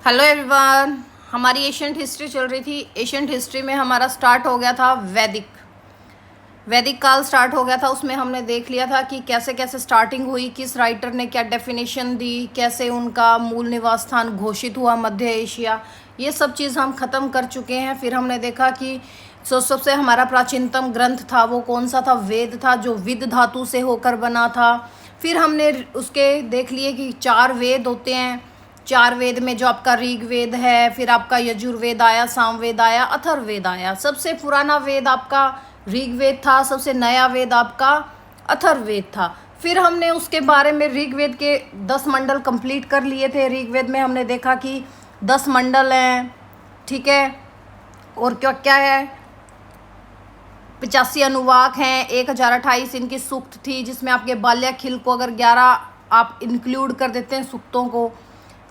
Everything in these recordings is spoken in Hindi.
Hello everyone. हमारी एशियंट हिस्ट्री चल रही थी। एशियंट हिस्ट्री में हमारा स्टार्ट हो गया था वैदिक काल स्टार्ट हो गया था। उसमें हमने देख लिया था कि कैसे कैसे स्टार्टिंग हुई, किस राइटर ने क्या डेफिनेशन दी, कैसे उनका मूल निवास स्थान घोषित हुआ मध्य एशिया। ये सब चीज़ हम ख़त्म कर चुके हैं। फिर हमने देखा कि सबसे हमारा प्राचीनतम ग्रंथ था वो कौन सा था, वेद था, जो विद धातु से होकर बना था। फिर हमने उसके देख लिए कि 4 वेद होते हैं। 4 वेद में जो आपका ऋग्वेद है, फिर आपका यजुर्वेद आया, सामवेद आया, अथर्ववेद आया। सबसे पुराना वेद आपका ऋग्वेद था, सबसे नया वेद आपका अथर्ववेद था। फिर हमने उसके बारे में ऋग्वेद के 10 मंडल कंप्लीट कर लिए थे। ऋग्वेद में हमने देखा कि 10 मंडल हैं, ठीक है। और क्या क्या है, 85 अनुवाक हैं, 1028 इनकी सूक्त थी, जिसमें आपके बाल्याखिल को अगर 11 आप इंक्लूड कर देते हैं सूक्तों को।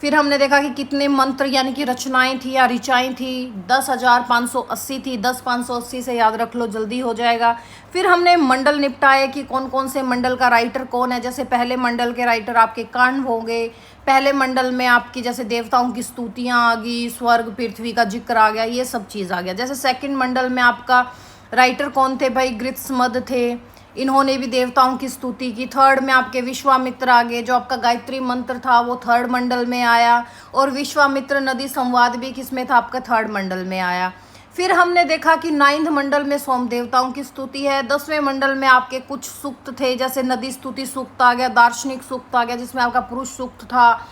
फिर हमने देखा कि कितने मंत्र यानी कि रचनाएं थी या ऋचाएं थी, 10,580 थी। 10,580 से याद रख लो, जल्दी हो जाएगा। फिर हमने मंडल निपटाए कि कौन कौन से मंडल का राइटर कौन है। जैसे पहले मंडल के राइटर आपके कांड होंगे। पहले मंडल में आपकी जैसे देवताओं की स्तुतियाँ आ गई, स्वर्ग पृथ्वी का जिक्र आ गया, ये सब चीज़ आ गया। जैसे सेकंड मंडल में आपका राइटर कौन थे भाई, गृत्समद थे, इन्होंने भी देवताओं की स्तुति की। थर्ड में आपके विश्वामित्र आ गए, जो आपका गायत्री मंत्र था वो थर्ड मंडल में आया। और विश्वामित्र नदी संवाद भी किसमें था, आपका थर्ड मंडल में आया। फिर हमने देखा कि 9वें मंडल में सोम देवताओं की स्तुति है। 10वें मंडल में आपके कुछ सूक्त थे, जैसे नदी स्तुति सूक्त आ गया, दार्शनिक सूक्त आ गया, जिसमें आपका पुरुष सूक्त था,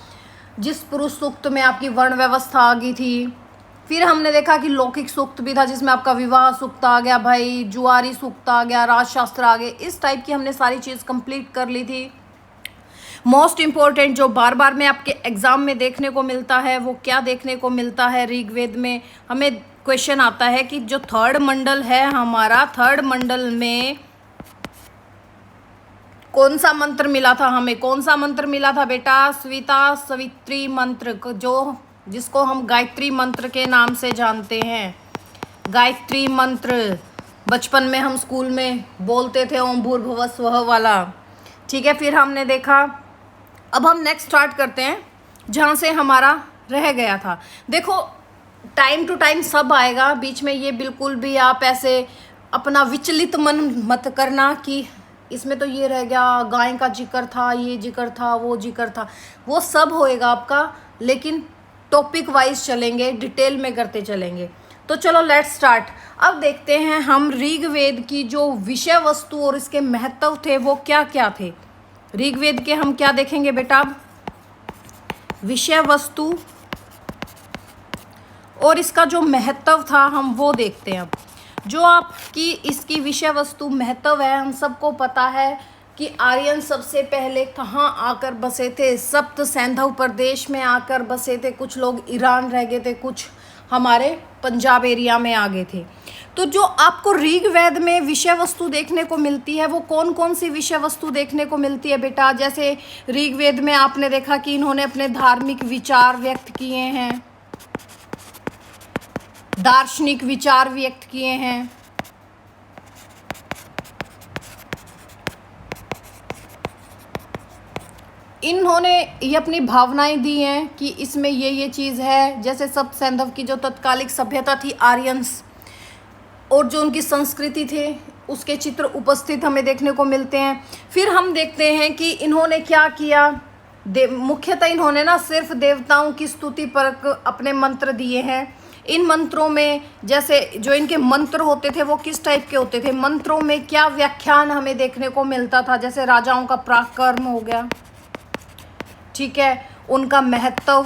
जिस पुरुष सूक्त में आपकी वर्ण व्यवस्था आ गई थी। फिर हमने देखा कि लौकिक सूक्त भी था, जिसमें आपका विवाह सूक्त आ गया भाई, जुआरी सूक्त आ गया, राजशास्त्र आ गए। इस टाइप की हमने सारी चीज़ कंप्लीट कर ली थी। मोस्ट इम्पॉर्टेंट जो बार बार में आपके एग्जाम में देखने को मिलता है वो क्या देखने को मिलता है, ऋग्वेद में हमें क्वेश्चन आता है कि जो थर्ड मंडल है हमारा, थर्ड मंडल में कौन सा मंत्र मिला था हमें, कौन सा मंत्र मिला था बेटा, सविता सवित्री मंत्र, जो जिसको हम गायत्री मंत्र के नाम से जानते हैं। गायत्री मंत्र बचपन में हम स्कूल में बोलते थे, ओम भूर्भुवः स्वः वाला, ठीक है। फिर हमने देखा, अब हम नेक्स्ट स्टार्ट करते हैं जहाँ से हमारा रह गया था। देखो टाइम टू टाइम सब आएगा, बीच में ये बिल्कुल भी आप ऐसे अपना विचलित मन मत करना कि इसमें तो ये रह गया, गाय का जिक्र था, ये जिक्र था, वो जिक्र था, वो सब होएगा आपका, लेकिन टॉपिक वाइज चलेंगे, डिटेल में करते चलेंगे। तो चलो लेट्स स्टार्ट। अब देखते हैं हम ऋग्वेद की जो विषय वस्तु और इसके महत्व थे वो क्या क्या थे। ऋग्वेद के हम क्या देखेंगे बेटा, अब विषय वस्तु और इसका जो महत्व था हम वो देखते हैं। अब जो आपकी इसकी विषय वस्तु महत्व है, हम सबको पता है कि आर्यन सबसे पहले कहाँ आकर बसे थे, सप्त सैंधव प्रदेश में आकर बसे थे। कुछ लोग ईरान रह गए थे, कुछ हमारे पंजाब एरिया में आ गए थे। तो जो आपको ऋग्वेद में विषय वस्तु देखने को मिलती है वो कौन कौन सी विषय वस्तु देखने को मिलती है बेटा। जैसे ऋग्वेद में आपने देखा कि इन्होंने अपने धार्मिक विचार व्यक्त किए हैं, दार्शनिक विचार व्यक्त किए हैं, इन्होंने ये अपनी भावनाएं दी हैं कि इसमें ये चीज़ है। जैसे सप्त सैंधव की जो तत्कालिक सभ्यता थी आर्यंस, और जो उनकी संस्कृति थे उसके चित्र उपस्थित हमें देखने को मिलते हैं। फिर हम देखते हैं कि इन्होंने क्या किया, मुख्यतः इन्होंने ना सिर्फ देवताओं की स्तुति पर अपने मंत्र दिए हैं। इन मंत्रों में जैसे जो इनके मंत्र होते थे वो किस टाइप के होते थे, मंत्रों में क्या व्याख्यान हमें देखने को मिलता था। जैसे राजाओं का पराक्रम हो गया, ठीक है, उनका महत्व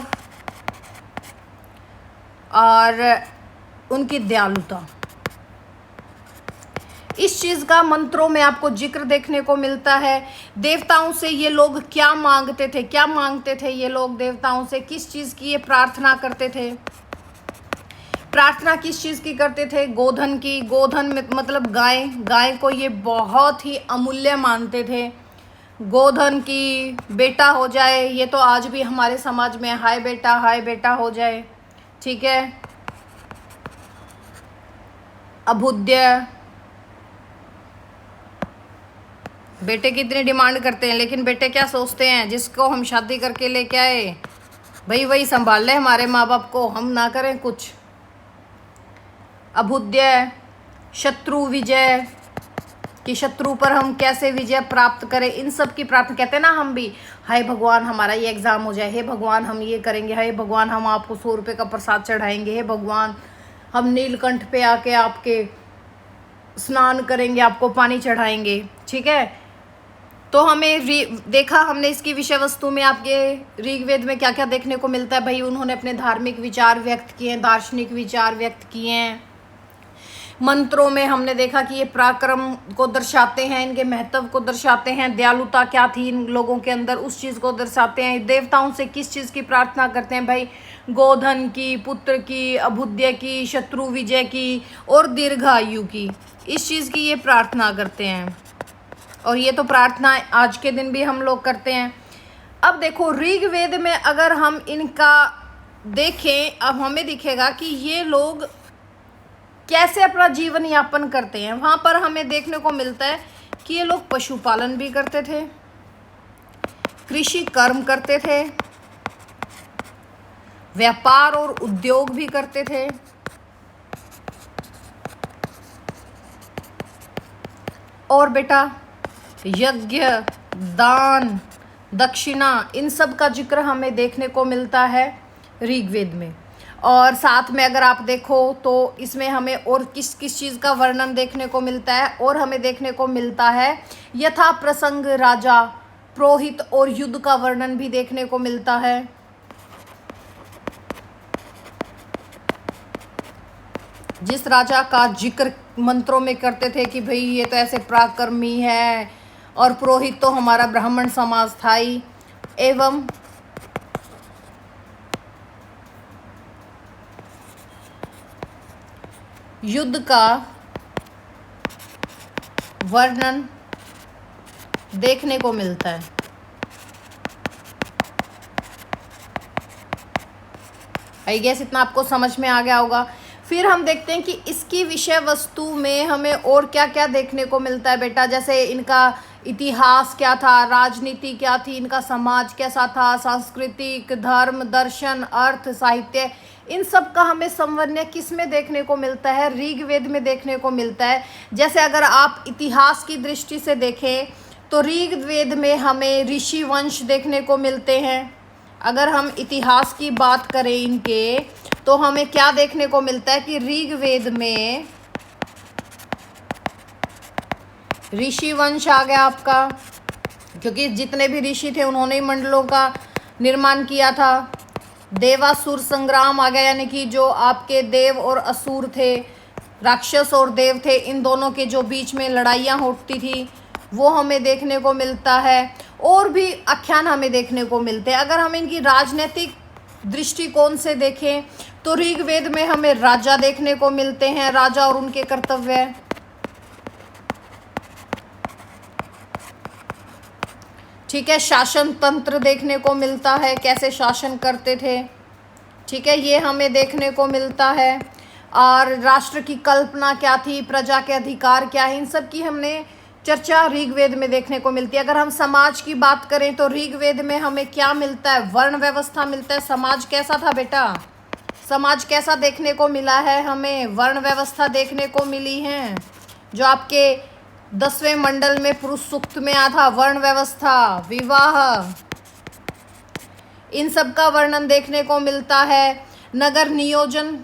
और उनकी दयालुता, इस चीज़ का मंत्रों में आपको जिक्र देखने को मिलता है। देवताओं से ये लोग क्या मांगते थे, क्या मांगते थे ये लोग देवताओं से, किस चीज़ की ये प्रार्थना करते थे, प्रार्थना किस चीज़ की करते थे, गोधन की। गोधन मतलब गाय, गाय को ये बहुत ही अमूल्य मानते थे। गोधन की, बेटा हो जाए, ये तो आज भी हमारे समाज में हाय बेटा हो जाए, ठीक है। अभुद्य, बेटे की इतनी डिमांड करते हैं, लेकिन बेटे क्या सोचते हैं, जिसको हम शादी करके लेके आए भाई वही संभाल ले हमारे माँ बाप को, हम ना करें कुछ। अभुद्य शत्रु विजय, कि शत्रु पर हम कैसे विजय प्राप्त करें, इन सब की प्रार्थना। कहते हैं ना हम भी, हाय भगवान हमारा ये एग्ज़ाम हो जाए, हे भगवान हम ये करेंगे, हे भगवान हम आपको 100 रुपये का प्रसाद चढ़ाएंगे, हे भगवान हम नीलकंठ पे आके आपके स्नान करेंगे, आपको पानी चढ़ाएंगे। ठीक है, तो हमें देखा हमने इसकी विषय वस्तु में आपके ऋग्वेद में क्या क्या देखने को मिलता है। भाई उन्होंने अपने धार्मिक विचार व्यक्त किए हैं, दार्शनिक विचार व्यक्त किए हैं। मंत्रों में हमने देखा कि ये पराक्रम को दर्शाते हैं, इनके महत्व को दर्शाते हैं, दयालुता क्या थी इन लोगों के अंदर उस चीज़ को दर्शाते हैं। देवताओं से किस चीज़ की प्रार्थना करते हैं भाई, गोधन की, पुत्र की, अभुद्य की, शत्रु विजय की और दीर्घायु की, इस चीज़ की ये प्रार्थना करते हैं। और ये तो प्रार्थना आज के दिन भी हम लोग करते हैं। अब देखो ऋग्वेद में अगर हम इनका देखें, अब हमें दिखेगा कि ये लोग कैसे अपना जीवन यापन करते हैं। वहाँ पर हमें देखने को मिलता है कि ये लोग पशुपालन भी करते थे, कृषि कर्म करते थे, व्यापार और उद्योग भी करते थे, और बेटा यज्ञ, दान, दक्षिणा, इन सब का जिक्र हमें देखने को मिलता है ऋग्वेद में। और साथ में अगर आप देखो तो इसमें हमें और किस किस चीज़ का वर्णन देखने को मिलता है, और हमें देखने को मिलता है यथा प्रसंग राजा, पुरोहित और युद्ध का वर्णन भी देखने को मिलता है। जिस राजा का जिक्र मंत्रों में करते थे कि भाई ये तो ऐसे पराक्रमी है, और पुरोहित तो हमारा ब्राह्मण समाज था ही, एवं युद्ध का वर्णन देखने को मिलता है। आई गेस इतना आपको समझ में आ गया होगा। फिर हम देखते हैं कि इसकी विषय वस्तु में हमें और क्या क्या देखने को मिलता है बेटा। जैसे इनका इतिहास क्या था, राजनीति क्या थी, इनका समाज कैसा था, सांस्कृतिक, धर्म, दर्शन, अर्थ, साहित्य, इन सब का हमें समन्वय किस में देखने को मिलता है, ऋग्वेद में देखने को मिलता है। जैसे अगर आप इतिहास की दृष्टि से देखें तो ऋग्वेद में हमें ऋषि वंश देखने को मिलते हैं। अगर हम इतिहास की बात करें इनके, तो हमें क्या देखने को मिलता है कि ऋग्वेद में ऋषि वंश आ गया आपका, क्योंकि जितने भी ऋषि थे उन्होंने ही मंडलों का निर्माण किया था। देवासुर संग्राम आ गया, यानी कि जो आपके देव और असुर थे, राक्षस और देव थे, इन दोनों के जो बीच में लड़ाइयाँ होती थी वो हमें देखने को मिलता है। और भी आख्यान हमें देखने को मिलते हैं। अगर हम इनकी राजनीतिक दृष्टिकोण से देखें तो ऋग्वेद में हमें राजा देखने को मिलते हैं, राजा और उनके कर्तव्य। ठीक है, शासन तंत्र देखने को मिलता है, कैसे शासन करते थे। ठीक है, ये हमें देखने को मिलता है। और राष्ट्र की कल्पना क्या थी, प्रजा के अधिकार क्या है, इन सब की हमने चर्चा ऋग्वेद में देखने को मिलती है। अगर हम समाज की बात करें तो ऋग्वेद में हमें क्या मिलता है, वर्ण व्यवस्था मिलता है। समाज कैसा था बेटा, समाज कैसा देखने को मिला है, हमें वर्ण व्यवस्था देखने को मिली है, जो आपके 10वें मंडल में पुरुष सूक्त में आया था। वर्ण व्यवस्था, विवाह, इन सब का वर्णन देखने को मिलता है। नगर नियोजन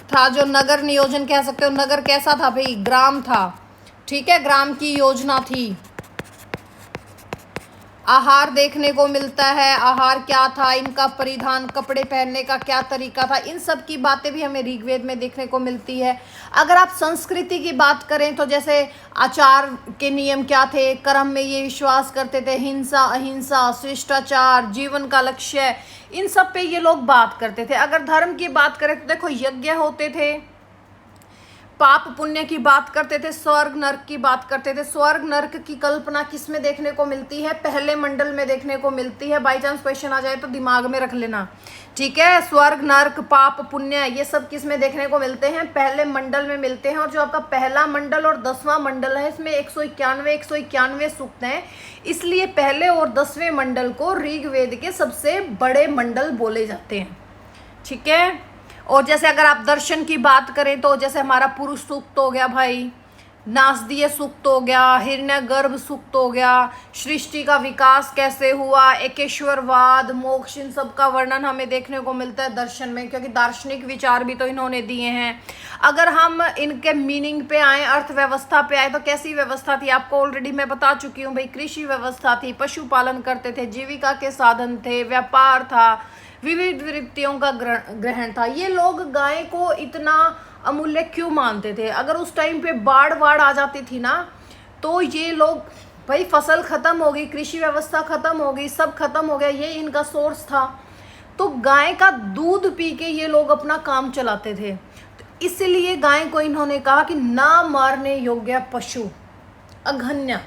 था, जो नगर नियोजन कह सकते हो। नगर कैसा था भाई, ग्राम था। ठीक है, ग्राम की योजना थी। आहार देखने को मिलता है, आहार क्या था, इनका परिधान, कपड़े पहनने का क्या तरीका था, इन सब की बातें भी हमें ऋग्वेद में देखने को मिलती है। अगर आप संस्कृति की बात करें तो जैसे आचार के नियम क्या थे, कर्म में ये विश्वास करते थे, हिंसा, अहिंसा, शिष्टाचार, जीवन का लक्ष्य, इन सब पे ये लोग बात करते थे। अगर धर्म की बात करें तो देखो यज्ञ होते थे, पाप पुण्य की बात करते थे, स्वर्ग नर्क की बात करते थे। स्वर्ग नर्क की कल्पना किस में देखने को मिलती है? पहले मंडल में देखने को मिलती है। बाई चांस क्वेश्चन आ जाए तो दिमाग में रख लेना, ठीक है। स्वर्ग नर्क पाप पुण्य ये सब किस में देखने को मिलते हैं? पहले मंडल में मिलते हैं। और जो आपका पहला मंडल और 10वां मंडल है, इसमें 191 सूक्त हैं। इसलिए पहले और 10वें मंडल को ऋग्वेद के सबसे बड़े मंडल बोले जाते हैं, ठीक है। और जैसे अगर आप दर्शन की बात करें तो जैसे हमारा पुरुष सूक्त हो गया भाई, नासदीय सूक्त हो गया, हिरण्यगर्भ सूक्त हो गया, सृष्टि का विकास कैसे हुआ, एकेश्वरवाद, मोक्ष, इन सब का वर्णन हमें देखने को मिलता है दर्शन में, क्योंकि दार्शनिक विचार भी तो इन्होंने दिए हैं। अगर हम इनके मीनिंग पे आए, अर्थव्यवस्था पे आए, तो कैसी व्यवस्था थी आपको ऑलरेडी मैं बता चुकी हूँ भाई। कृषि व्यवस्था थी, पशुपालन करते थे, जीविका के साधन थे, व्यापार था, विविध वृत्तियों का ग्रहण था। ये लोग गाय को इतना अमूल्य क्यों मानते थे? अगर उस टाइम पे बाढ़ आ जाती थी ना, तो ये लोग भाई फसल खत्म हो गई, कृषि व्यवस्था खत्म हो गई, सब खत्म हो गया, ये इनका सोर्स था। तो गाय का दूध पी के ये लोग अपना काम चलाते थे। तो इसलिए गाय को इन्होंने कहा कि ना मारने योग्य पशु, अघन्य,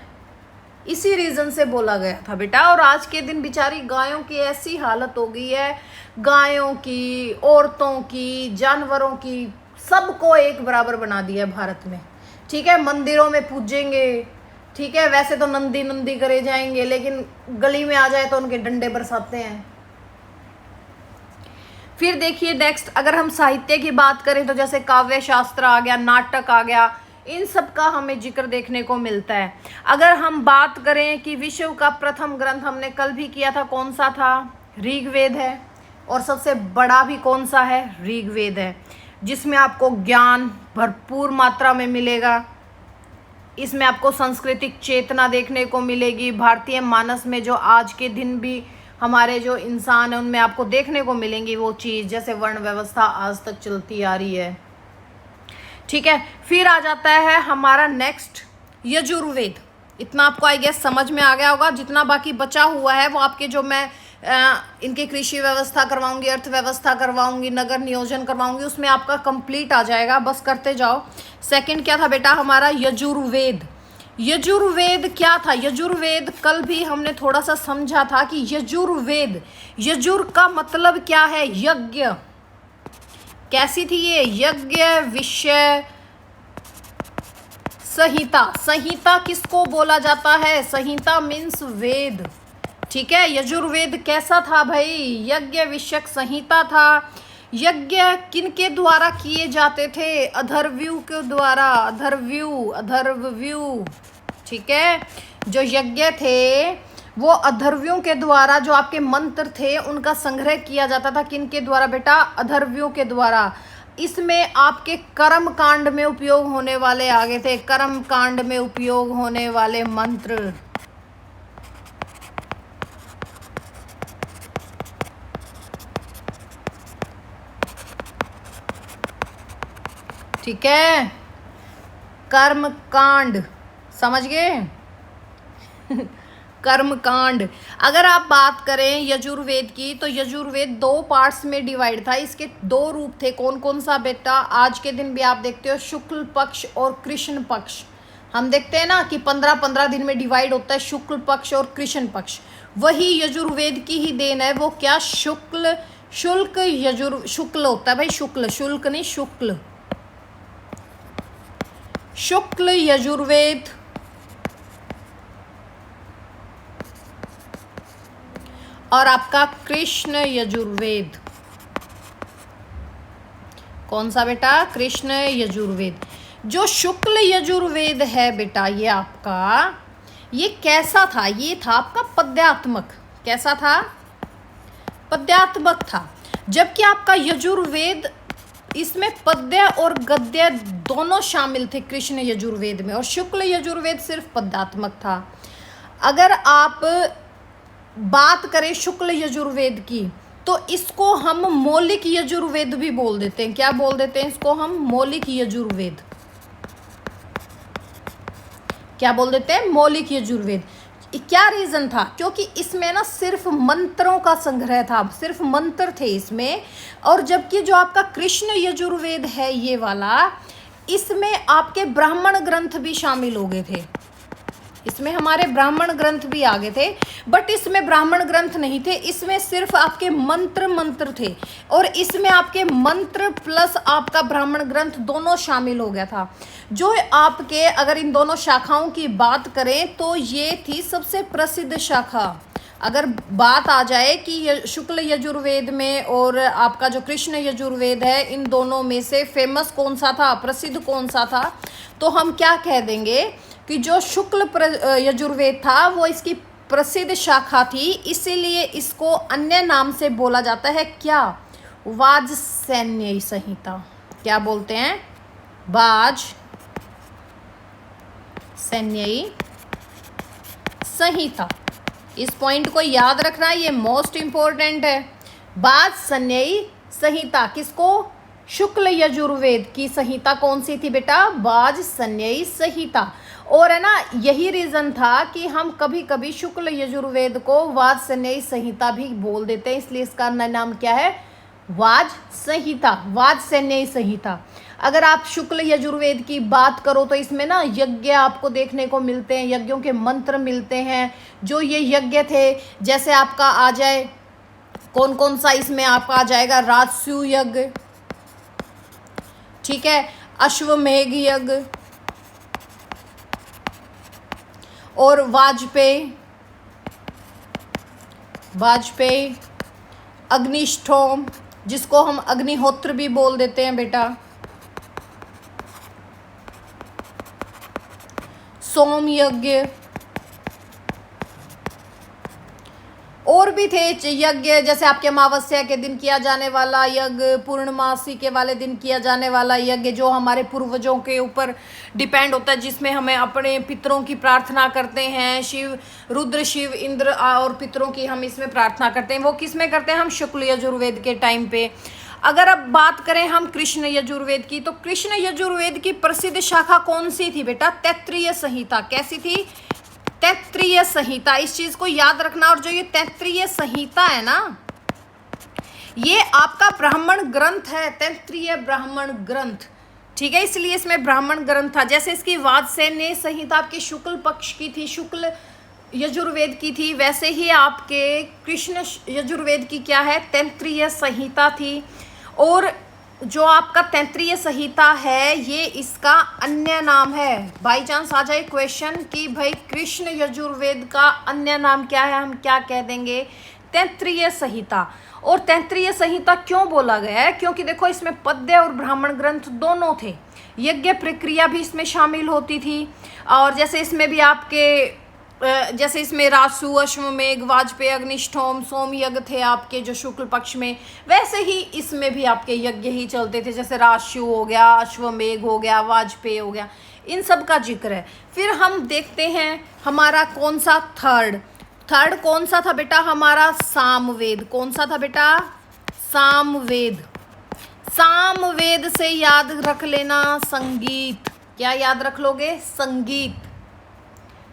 इसी रीजन से बोला गया था बेटा। और आज के दिन बेचारी गायों की ऐसी हालत हो गई है, गायों की, औरतों की, जानवरों की, सबको एक बराबर बना दिया है भारत में, ठीक है। मंदिरों में पूजेंगे, ठीक है, वैसे तो नंदी नंदी करे जाएंगे, लेकिन गली में आ जाए तो उनके डंडे बरसाते हैं। फिर देखिए नेक्स्ट, अगर हम साहित्य की बात करें तो जैसे काव्य शास्त्र आ गया, नाटक आ गया, इन सब का हमें जिक्र देखने को मिलता है। अगर हम बात करें कि विश्व का प्रथम ग्रंथ हमने कल भी किया था, कौन सा था? ऋग्वेद है। और सबसे बड़ा भी कौन सा है? ऋग्वेद है, जिसमें आपको ज्ञान भरपूर मात्रा में मिलेगा। इसमें आपको सांस्कृतिक चेतना देखने को मिलेगी। भारतीय मानस में जो आज के दिन भी हमारे जो इंसान है उनमें आपको देखने को मिलेंगी वो चीज़, जैसे वर्ण व्यवस्था आज तक चलती आ रही है, ठीक है। फिर आ जाता है हमारा नेक्स्ट यजुर्वेद। इतना आपको आई गेस समझ में आ गया होगा। जितना बाकी बचा हुआ है वो आपके जो मैं इनकी कृषि व्यवस्था करवाऊंगी, अर्थव्यवस्था करवाऊंगी, नगर नियोजन करवाऊंगी, उसमें आपका कंप्लीट आ जाएगा, बस करते जाओ। सेकंड क्या था बेटा हमारा? यजुर्वेद। यजुर्वेद क्या था? यजुर्वेद कल भी हमने थोड़ा सा समझा था कि यजुर्वेद, यजुर का मतलब क्या है? यज्ञ। कैसी थी ये? यज्ञ विषय संहिता। संहिता किसको बोला जाता है? संहिता मीन्स वेद, ठीक है। यजुर्वेद कैसा था भाई? यज्ञ विषयक संहिता था। यज्ञ किनके द्वारा किए जाते थे? अथर्वयु के द्वारा। अथर्वयु, ठीक है। जो यज्ञ थे वो अथर्वयों के द्वारा, जो आपके मंत्र थे उनका संग्रह किया जाता था। किनके द्वारा बेटा? अथर्वयों के द्वारा। इसमें आपके कर्म कांड में उपयोग होने वाले आगे थे, कर्म कांड में उपयोग होने वाले मंत्र, ठीक है। कर्म कांड, समझ गए? कर्म कांड। अगर आप बात करें यजुर्वेद की, तो यजुर्वेद 2 पार्ट्स में डिवाइड था। इसके 2 रूप थे। कौन कौन सा बेटा? आज के दिन भी आप देखते हो शुक्ल पक्ष और कृष्ण पक्ष। हम देखते हैं ना कि 15-15 दिन में डिवाइड होता है शुक्ल पक्ष और कृष्ण पक्ष। वही यजुर्वेद की ही देन है। वो क्या? शुक्ल, शुल्क, शुक्ल होता है भाई, शुक्ल, शुल्क नहीं, शुक्ल, शुक्ल यजुर्वेद और आपका कृष्ण यजुर्वेद। कौन सा बेटा? कृष्ण यजुर्वेद। जो शुक्ल यजुर्वेद है बेटा, ये आपका, ये कैसा था? ये था आपका पद्यात्मक। कैसा था? पद्यात्मक था। जबकि आपका यजुर्वेद, इसमें पद्य और गद्य दोनों शामिल थे कृष्ण यजुर्वेद में, और शुक्ल यजुर्वेद सिर्फ पद्यात्मक था। अगर आप बात करें शुक्ल यजुर्वेद की, तो इसको हम मौलिक यजुर्वेद भी बोल देते हैं। क्या बोल देते हैं इसको हम? मौलिक यजुर्वेद। क्या बोल देते हैं? मौलिक यजुर्वेद। क्या रीजन था? क्योंकि इसमें ना सिर्फ मंत्रों का संग्रह था, सिर्फ मंत्र थे इसमें। और जबकि जो आपका कृष्ण यजुर्वेद है ये वाला, इसमें आपके ब्राह्मण ग्रंथ भी शामिल हो गए थे, इसमें हमारे ब्राह्मण ग्रंथ भी आ गए थे, बट इसमें ब्राह्मण ग्रंथ नहीं थे, इसमें सिर्फ आपके मंत्र थे, और इसमें आपके मंत्र प्लस आपका ब्राह्मण ग्रंथ दोनों शामिल हो गया था। जो आपके अगर इन दोनों शाखाओं की बात करें तो ये थी सबसे प्रसिद्ध शाखा। अगर बात आ जाए कि शुक्ल यजुर्वेद में और आपका जो कृष्ण यजुर्वेद है, इन दोनों में से फेमस कौन सा था, प्रसिद्ध कौन सा था, तो हम क्या कह देंगे कि जो शुक्ल यजुर्वेद था वो इसकी प्रसिद्ध शाखा थी, इसीलिए इसको अन्य नाम से बोला जाता है क्या, वाजसनेयी संहिता। क्या बोलते हैं, वाजसनेयी संहिता। इस पॉइंट को याद रखना, ये मोस्ट इंपॉर्टेंट है। वाजसनेयी संहिता किसको, शुक्ल यजुर्वेद की संहिता कौन सी थी बेटा, वाजसनेयी संहिता। और है ना, यही रीज़न था कि हम कभी कभी शुक्ल यजुर्वेद को वाजसनेयी संहिता भी बोल देते हैं, इसलिए इसका नाम क्या है, वाज संहिता, वाजसनेयी संहिता। अगर आप शुक्ल यजुर्वेद की बात करो तो इसमें ना यज्ञ आपको देखने को मिलते हैं, यज्ञों के मंत्र मिलते हैं। जो ये यज्ञ थे, जैसे आपका आ जाए कौन कौन सा, इसमें आपका आ जाएगा राजसूय यज्ञ, ठीक है, अश्वमेघ यज्ञ और वाजपेयी, अग्निष्ठोम जिसको हम अग्निहोत्र भी बोल देते हैं बेटा, सोम यज्ञ, और भी थे यज्ञ, जैसे आपके अमावस्या के दिन किया जाने वाला यज्ञ, पूर्णमासी के वाले दिन किया जाने वाला यज्ञ, जो हमारे पूर्वजों के ऊपर डिपेंड होता है, जिसमें हमें अपने पितरों की प्रार्थना करते हैं, शिव, रुद्र, शिव, इंद्र और पितरों की हम इसमें प्रार्थना करते हैं। वो किस में करते हैं, हम शुक्ल यजुर्वेद के टाइम पे। अगर अब बात करें हम कृष्ण यजुर्वेद की, तो कृष्ण यजुर्वेद की प्रसिद्ध शाखा कौन सी थी बेटा, तैत्तिरीय संहिता। कैसी थी, तैत्तिरीय संहिता। इस चीज को याद रखना। और जो ये तैत्तिरीय संहिता है ना, ये आपका ब्राह्मण ग्रंथ है, तैत्तिरीय ब्राह्मण ग्रंथ, ठीक है, इसलिए इसमें ब्राह्मण ग्रंथ था। जैसे इसकी वाजसनेयी संहिता आपके शुक्ल पक्ष की थी, शुक्ल यजुर्वेद की थी, वैसे ही आपके कृष्ण यजुर्वेद की क्या है, तैत्तिरीय संहिता थी। और जो आपका तैत्तिरीय संहिता है, ये इसका अन्य नाम है। बाई चांस आ जाए क्वेश्चन कि भाई कृष्ण यजुर्वेद का अन्य नाम क्या है, हम क्या कह देंगे, तैत्तिरीय संहिता। और तैत्तिरीय संहिता क्यों बोला गया है, क्योंकि देखो इसमें पद्य और ब्राह्मण ग्रंथ दोनों थे, यज्ञ प्रक्रिया भी इसमें शामिल होती थी। और जैसे इसमें भी आपके जैसे इसमें रासु, अश्वमेघ, वाजपेयी, अग्निष्ठोम, सोम यज्ञ थे आपके जो शुक्ल पक्ष में, वैसे ही इसमें भी आपके यज्ञ ही चलते थे। जैसे रासु हो गया, अश्वमेघ हो गया, वाजपेयी हो गया, इन सब का जिक्र है। फिर हम देखते हैं हमारा कौन सा थर्ड कौन सा था बेटा, हमारा सामवेद। कौन सा था बेटा, सामवेद। सामवेद से याद रख लेना संगीत। क्या याद रख लोगे, संगीत,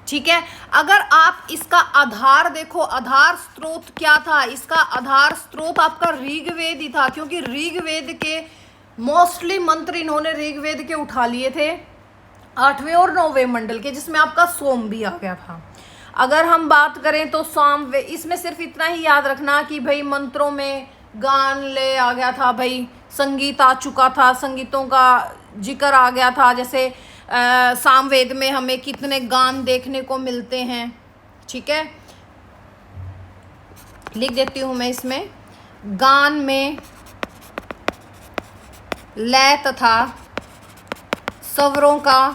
ठीक है। अगर आप इसका आधार देखो, आधार स्रोत क्या था, इसका आधार स्रोत आपका ऋग्वेद ही था, क्योंकि ऋग्वेद के मोस्टली मंत्र इन्होंने ऋग्वेद के उठा लिए थे, 8वें और 9वें मंडल के, जिसमें आपका सोम भी आ गया था। अगर हम बात करें तो सामवेद, इसमें सिर्फ इतना ही याद रखना कि भाई मंत्रों में गान ले आ गया था, भाई संगीत आ चुका था, संगीतों का जिक्र आ गया था। जैसे सामवेद में हमें कितने गान देखने को मिलते हैं, ठीक है, लिख देती हूं मैं इसमें। गान में लय तथा स्वरों का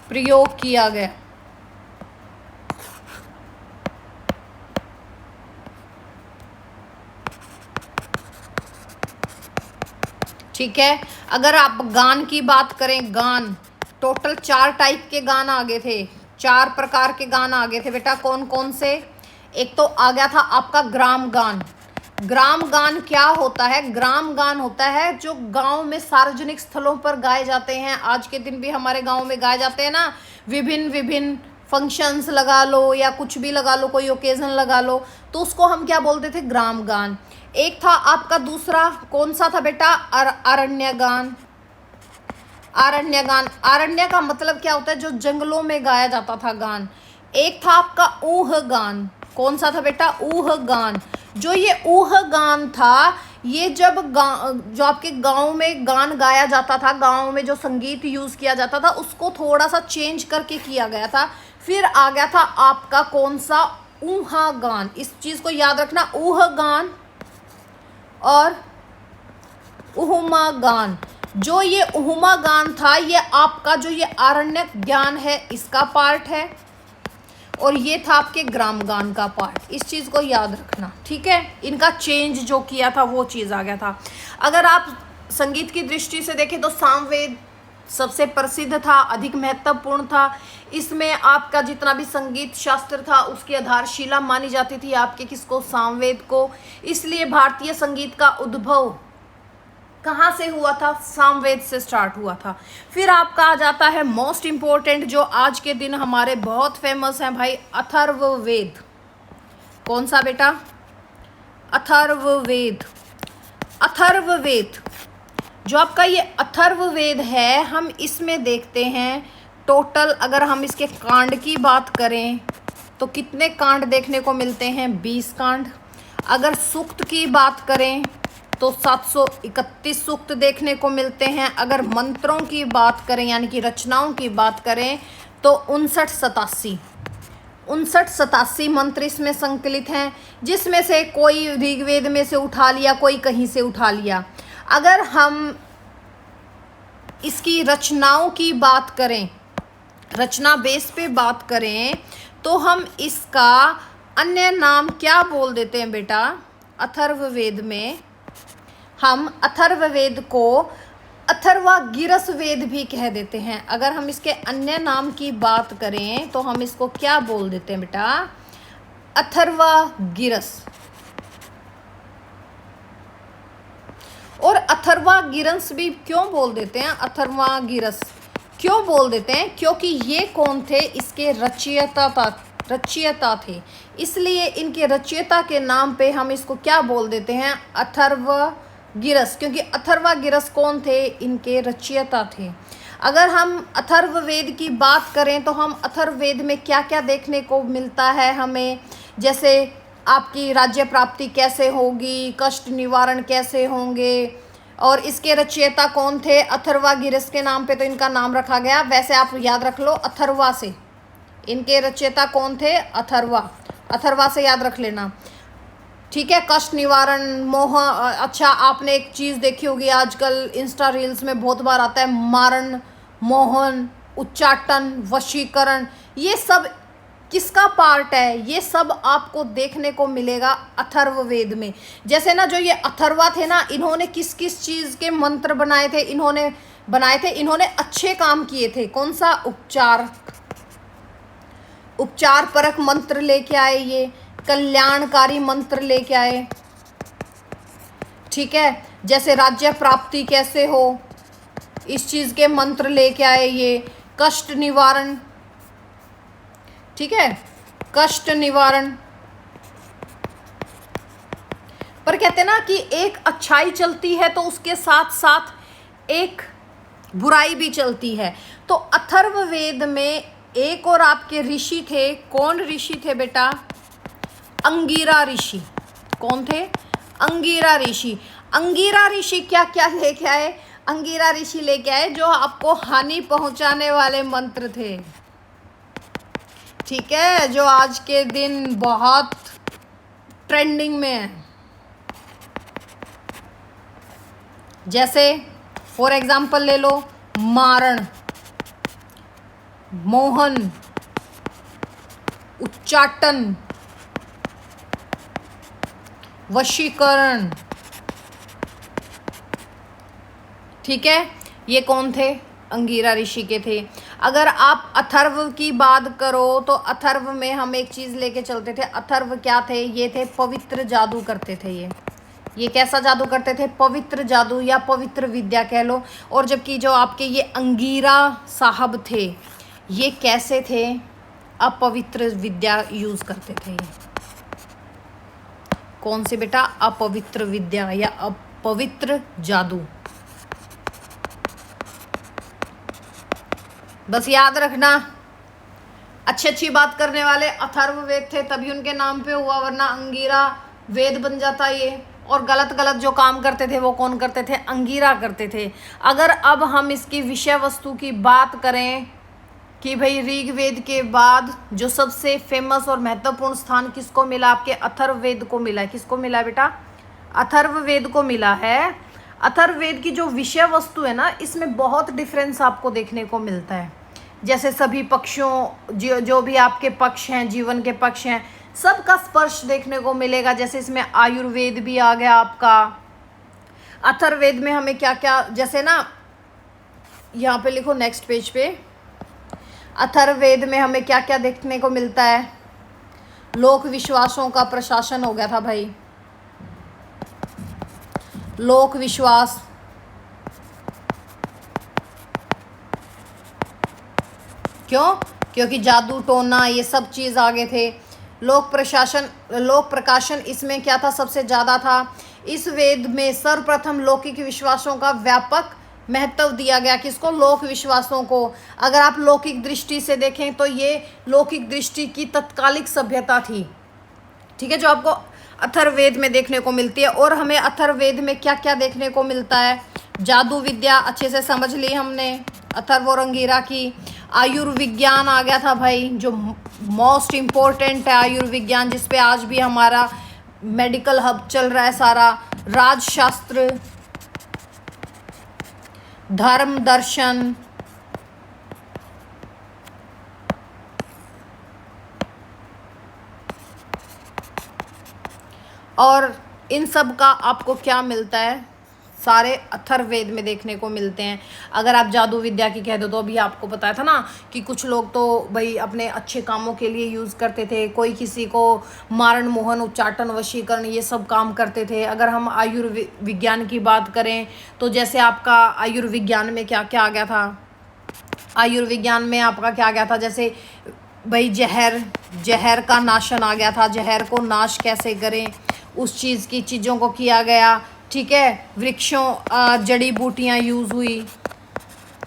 प्रयोग किया गया, ठीक है। अगर आप गान की बात करें, गान टोटल 4 टाइप के गान आ गए थे, 4 प्रकार के गान आ गए थे बेटा। कौन कौन से, एक तो आ गया था आपका ग्राम गान। ग्राम गान क्या होता है, ग्राम गान होता है जो गांव में सार्वजनिक स्थलों पर गाए जाते हैं, आज के दिन भी हमारे गांव में गाए जाते हैं ना, विभिन्न फंक्शंस लगा लो या कुछ भी लगा लो, कोई ओकेजन लगा लो, तो उसको हम क्या बोलते थे, ग्राम गान। एक था आपका दूसरा, कौन सा था बेटा, अरण्य गान। आरण्य गान, आरण्य का मतलब क्या होता है, जो जंगलों में गाया जाता था गान। एक था आपका ऊह गान, कौन सा था बेटा, ऊह गान। जो ये ऊह गान था, ये जब जो आपके गांव में गान गाया जाता था, गांव में जो संगीत यूज किया जाता था, उसको थोड़ा सा चेंज करके किया गया था। फिर आ गया था आपका कौन सा, ऊहा गान। इस चीज को याद रखना, ऊह गान और उहुमा गान। जो ये उहुमा गान था, ये आपका जो ये आरण्यक ज्ञान है इसका पार्ट है, और ये था आपके ग्राम गान का पार्ट। इस चीज को याद रखना, ठीक है। इनका चेंज जो किया था वो चीज आ गया था। अगर आप संगीत की दृष्टि से देखें तो सामवेद सबसे प्रसिद्ध था, अधिक महत्वपूर्ण था। इसमें आपका जितना भी संगीत शास्त्र था उसकी आधारशिला मानी जाती थी आपके किसको, सामवेद को। इसलिए भारतीय संगीत का उद्भव कहाँ से हुआ था, सामवेद से स्टार्ट हुआ था। फिर आपका आ जाता है मोस्ट इम्पोर्टेंट, जो आज के दिन हमारे बहुत फेमस हैं भाई, अथर्ववेद। कौन सा बेटा, अथर्ववेद। अथर्ववेद जो आपका ये अथर्ववेद है, हम इसमें देखते हैं टोटल, अगर हम इसके कांड की बात करें तो कितने कांड देखने को मिलते हैं, 20 कांड। अगर सूक्त की बात करें तो 731 सूक्त देखने को मिलते हैं। अगर मंत्रों की बात करें यानी कि रचनाओं की बात करें तो 59-87 मंत्र इसमें संकलित हैं, जिसमें से कोई ऋग्वेद में से उठा लिया, कोई कहीं से उठा लिया। अगर हम इसकी रचनाओं की बात करें, रचना बेस पे बात करें, तो हम इसका अन्य नाम क्या बोल देते हैं बेटा, अथर्ववेद में हम अथर्ववेद को अथर्वागिरस वेद भी कह देते हैं। अगर हम इसके अन्य नाम की बात करें तो हम इसको क्या बोल देते हैं बेटा, अथर्वागिरस। और अथर्वागिरस भी क्यों बोल देते हैं, अथर्वागिरस क्यों बोल देते हैं, क्योंकि ये कौन थे, इसके रचयिता थे। इसलिए इनके रचयिता के नाम पे हम इसको क्या बोल देते हैं, अथर्वगिरस, क्योंकि अथर्वागिरस कौन थे, इनके रचयिता थे। अगर हम अथर्ववेद की बात करें तो हम अथर्ववेद में क्या क्या देखने को मिलता है हमें, जैसे आपकी राज्य प्राप्ति कैसे होगी, कष्ट निवारण कैसे होंगे, और इसके रचयिता कौन थे, अथर्वागिरस के नाम पे तो इनका नाम रखा गया। वैसे आप याद रख लो अथर्वा से, इनके रचयिता कौन थे, अथर्वा से याद रख लेना, ठीक है। कष्ट निवारण, मोह, अच्छा आपने एक चीज़ देखी होगी आजकल इंस्टा रील्स में बहुत बार आता है, मारण, मोहन, उच्चाटन, वशीकरण, ये सब किसका पार्ट है, ये सब आपको देखने को मिलेगा अथर्ववेद में। जैसे ना जो ये अथर्वा थे ना, इन्होंने किस किस चीज़ के मंत्र बनाए थे, इन्होंने अच्छे काम किए थे। कौन सा, उपचार परक मंत्र लेके आए, ये कल्याणकारी मंत्र लेके आए, ठीक है। जैसे राज्य प्राप्ति कैसे हो, इस चीज़ के मंत्र लेके आए, ये कष्ट निवारण, ठीक है, कष्ट निवारण। पर कहते हैं ना कि एक अच्छाई चलती है तो उसके साथ साथ एक बुराई भी चलती है। तो अथर्ववेद में एक और आपके ऋषि थे, कौन ऋषि थे बेटा, अंगिरा ऋषि। कौन थे, अंगिरा ऋषि। अंगिरा ऋषि क्या क्या लेके आए, अंगिरा ऋषि लेके आए जो आपको हानि पहुंचाने वाले मंत्र थे, ठीक है, जो आज के दिन बहुत ट्रेंडिंग में है। जैसे फॉर एग्जाम्पल ले लो, मारण, मोहन, उच्चाटन, वशीकरण, ठीक है, ये कौन थे, अंगिरा ऋषि के थे। अगर आप अथर्व की बात करो तो अथर्व में हम एक चीज़ लेके चलते थे। अथर्व क्या थे, ये थे पवित्र जादू करते थे। ये कैसा जादू करते थे, पवित्र जादू या पवित्र विद्या कह लो। और जबकि जो आपके ये अंगिरा साहब थे, ये कैसे थे, अपवित्र विद्या यूज करते थे। कौन से बेटा, अपवित्र विद्या या अपवित्र जादू। बस याद रखना, अच्छी अच्छी बात करने वाले अथर्ववेद थे तभी उनके नाम पे हुआ, वरना अंगीरा वेद बन जाता ये। और गलत गलत जो काम करते थे वो कौन करते थे? अंगीरा करते थे। अगर अब हम इसकी विषय वस्तु की बात करें कि भाई ऋग्वेद के बाद जो सबसे फेमस और महत्वपूर्ण स्थान किसको मिला? आपके अथर्ववेद को मिला है। किसको मिला है बेटा? अथर्ववेद को मिला है। अथर्ववेद की जो विषय वस्तु है ना, इसमें बहुत डिफरेंस आपको देखने को मिलता है। जैसे सभी पक्षों जो भी आपके पक्ष हैं, जीवन के पक्ष हैं, सबका स्पर्श देखने को मिलेगा। जैसे इसमें आयुर्वेद भी आ गया आपका। अथर्ववेद में हमें क्या क्या, जैसे ना यहाँ पे लिखो नेक्स्ट पेज पे, अथर्ववेद में हमें क्या क्या देखने को मिलता है? लोक विश्वासों का प्रशासन हो गया था भाई। लोक विश्वास, क्यों? क्योंकि जादू टोना ये सब चीज़ आगे थे। लोक प्रशासन, लोक प्रकाशन इसमें क्या था? सबसे ज़्यादा था। इस वेद में सर्वप्रथम लौकिक विश्वासों का व्यापक महत्व दिया गया। किसको? लोक विश्वासों को। अगर आप लौकिक दृष्टि से देखें तो ये लौकिक दृष्टि की तत्कालिक सभ्यता थी, ठीक है, जो आपको अथर्ववेद में देखने को मिलती है। और हमें अथर्ववेद में क्या क्या देखने को मिलता है? जादू विद्या अच्छे से समझ ली हमने, अथर्व और अंगीरा की। आयुर्विज्ञान आ गया था भाई, जो मोस्ट इम्पोर्टेंट है आयुर्विज्ञान, जिस पे आज भी हमारा मेडिकल हब चल रहा है सारा। राजशास्त्र, धर्म दर्शन, और इन सब का आपको क्या मिलता है? सारे अथर्ववेद में देखने को मिलते हैं। अगर आप जादू विद्या की कह दो तो अभी आपको बताया था ना कि कुछ लोग तो भाई अपने अच्छे कामों के लिए यूज़ करते थे, कोई किसी को मारण मोहन उच्चाटन वशीकरण ये सब काम करते थे। अगर हम आयुर्विज्ञान की बात करें तो जैसे आपका आयुर्विज्ञान में क्या क्या आ गया था? आयुर्विज्ञान में आपका क्या आ गया था? जैसे भाई जहर का नाशन आ गया था। जहर को नाश कैसे करें उस चीज़ की चीज़ों को किया गया, ठीक है। वृक्षों, जड़ी बूटियाँ यूज़ हुई,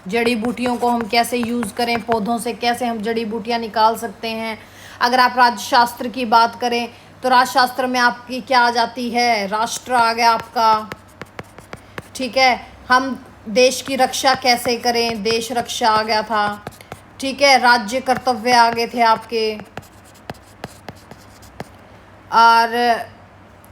जड़ी बूटियों को हम कैसे यूज़ करें, पौधों से कैसे हम जड़ी बूटियाँ निकाल सकते हैं। अगर आप राजशास्त्र की बात करें तो राजशास्त्र में आपकी क्या आ जाती है? राष्ट्र आ गया आपका, ठीक है। हम देश की रक्षा कैसे करें, देश रक्षा आ गया था, ठीक है। राज्य कर्तव्य आ गए थे आपके, और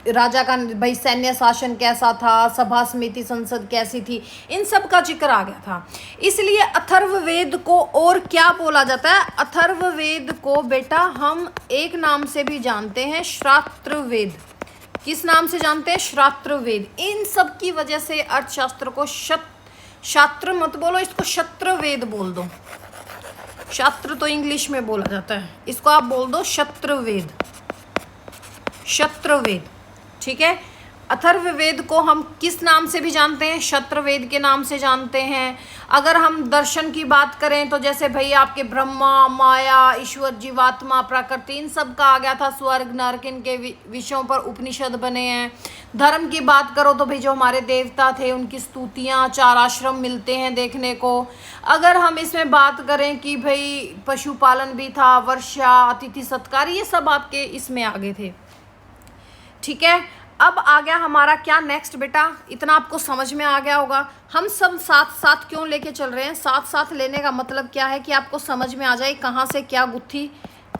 राजा का भाई सैन्य शासन कैसा था, सभा समिति संसद कैसी थी, इन सब का जिक्र आ गया था। इसलिए अथर्ववेद को और क्या बोला जाता है? अथर्ववेद को बेटा हम एक नाम से भी जानते हैं, श्रात्रवेद। किस नाम से जानते हैं? श्रात्रवेद। इन सब की वजह से अर्थशास्त्र को शास्त्र मत बोलो, इसको शत्रवेद बोल दो। शास्त्र तो इंग्लिश में बोला जाता है, इसको आप बोल दो शत्रवेद, शत्रवेद, ठीक है। अथर्ववेद को हम किस नाम से भी जानते हैं? शत्रवेद के नाम से जानते हैं। अगर हम दर्शन की बात करें तो जैसे भाई आपके ब्रह्मा, माया, ईश्वर, जीवात्मा, प्रकृति, इन सब का आ गया था। स्वर्ग नरक इनके विषयों पर उपनिषद बने हैं। धर्म की बात करो तो भाई जो हमारे देवता थे उनकी स्तुतियाँ, 4 आश्रम मिलते हैं देखने को। अगर हम इसमें बात करें कि भाई पशुपालन भी था, वर्षा, अतिथि सत्कार, ये सब आपके इसमें आगे थे, ठीक है। अब आ गया हमारा क्या नेक्स्ट बेटा? इतना आपको समझ में आ गया होगा। हम सब साथ साथ क्यों लेके चल रहे हैं? साथ साथ लेने का मतलब क्या है कि आपको समझ में आ जाए कहाँ से क्या गुत्थी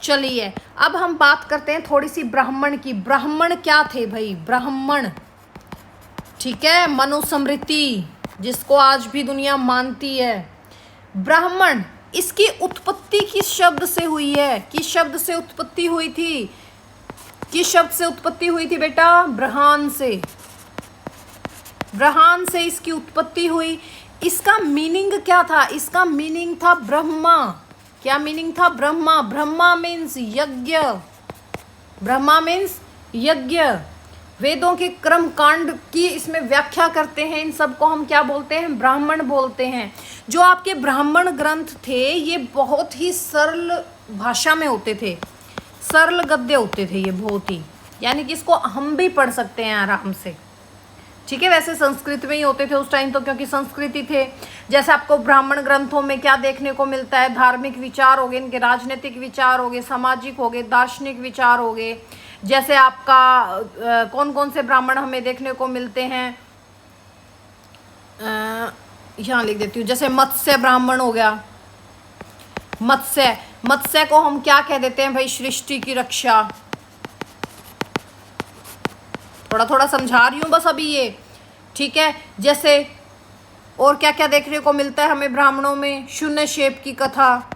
चली है। अब हम बात करते हैं थोड़ी सी ब्राह्मण की। ब्राह्मण क्या थे भाई? ब्राह्मण, ठीक है, मनुस्मृति जिसको आज भी दुनिया मानती है। ब्राह्मण, इसकी उत्पत्ति किस शब्द से हुई है? किस शब्द से उत्पत्ति हुई थी? किस शब्द से उत्पत्ति हुई थी बेटा? ब्रहान से। ब्रहान से इसकी उत्पत्ति हुई। इसका मीनिंग क्या था? इसका मीनिंग था ब्रह्मा। क्या मीनिंग था? ब्रह्मा। ब्रह्मा मीन्स यज्ञ। ब्रह्मा मीन्स यज्ञ। वेदों के कर्म कांड की इसमें व्याख्या करते हैं। इन सब को हम क्या बोलते हैं? ब्राह्मण बोलते हैं। जो आपके ब्राह्मण ग्रंथ थे ये बहुत ही सरल भाषा में होते थे, सरल गद्य होते थे ये बहुत ही, यानी कि इसको हम भी पढ़ सकते हैं आराम से, ठीक है। वैसे संस्कृत में ही होते थे उस टाइम तो, क्योंकि संस्कृति थे। जैसे आपको ब्राह्मण ग्रंथों में क्या देखने को मिलता है, धार्मिक विचार हो गए, इनके राजनीतिक विचार हो गए, सामाजिक हो गए, दार्शनिक विचार हो गए। जैसे आपका कौन कौन से ब्राह्मण हमें देखने को मिलते हैं, यहाँ लिख देती हूँ। जैसे मत्स्य ब्राह्मण हो गया, मत्स्य को हम क्या कह देते हैं भाई, सृष्टि की रक्षा। थोड़ा थोड़ा समझा रही हूँ बस अभी ये, ठीक है। जैसे और क्या क्या देखने को मिलता है हमें ब्राह्मणों में, शून्य शेप की कथा,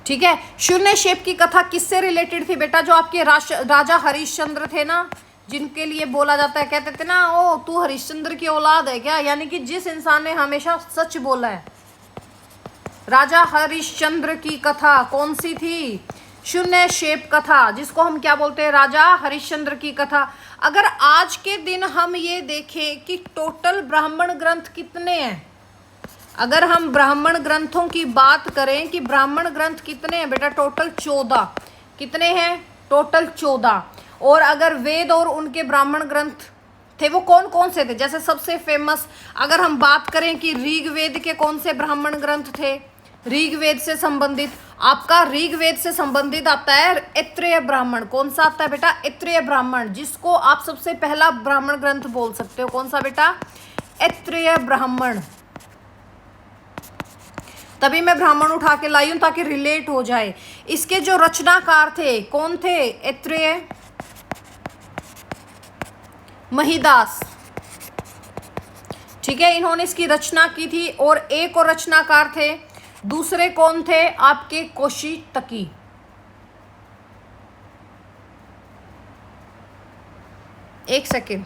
ठीक है। शून्य शेप की कथा किससे रिलेटेड थी बेटा, जो आपके राजा हरिश्चंद्र थे ना, जिनके लिए बोला जाता है, कहते थे ना, ओ तू हरिश्चंद्र की औलाद है क्या, यानी कि जिस इंसान ने हमेशा सच बोला है। राजा हरिश्चंद्र की कथा कौन सी थी, शून्य शेप कथा, जिसको हम क्या बोलते हैं, राजा हरिश्चंद्र की कथा। अगर आज के दिन हम ये देखें कि टोटल ब्राह्मण ग्रंथ कितने हैं, अगर हम ब्राह्मण ग्रंथों की बात करें कि ब्राह्मण ग्रंथ कितने हैं बेटा, टोटल 14। कितने हैं, टोटल 14। और अगर वेद और उनके ब्राह्मण ग्रंथ थे वो कौन कौन से थे, जैसे सबसे फेमस अगर हम बात करें कि ऋग्वेद के कौन से ब्राह्मण ग्रंथ थे, ऋग्वेद से संबंधित आपका ऋग्वेद से संबंधित आता है ऐत्रेय ब्राह्मण। कौन सा आता है बेटा, ऐत्रेय ब्राह्मण, जिसको आप सबसे पहला ब्राह्मण ग्रंथ बोल सकते हो। कौन सा बेटा, ऐत्रेय ब्राह्मण। तभी मैं ब्राह्मण उठा के लाई हूं ताकि रिलेट हो जाए। इसके जो रचनाकार थे कौन थे, ऐत्रेय महिदास, ठीक है, इन्होंने इसकी रचना की थी। और एक और रचनाकार थे, दूसरे कौन थे आपके, कौशितकी। एक सेकेंड,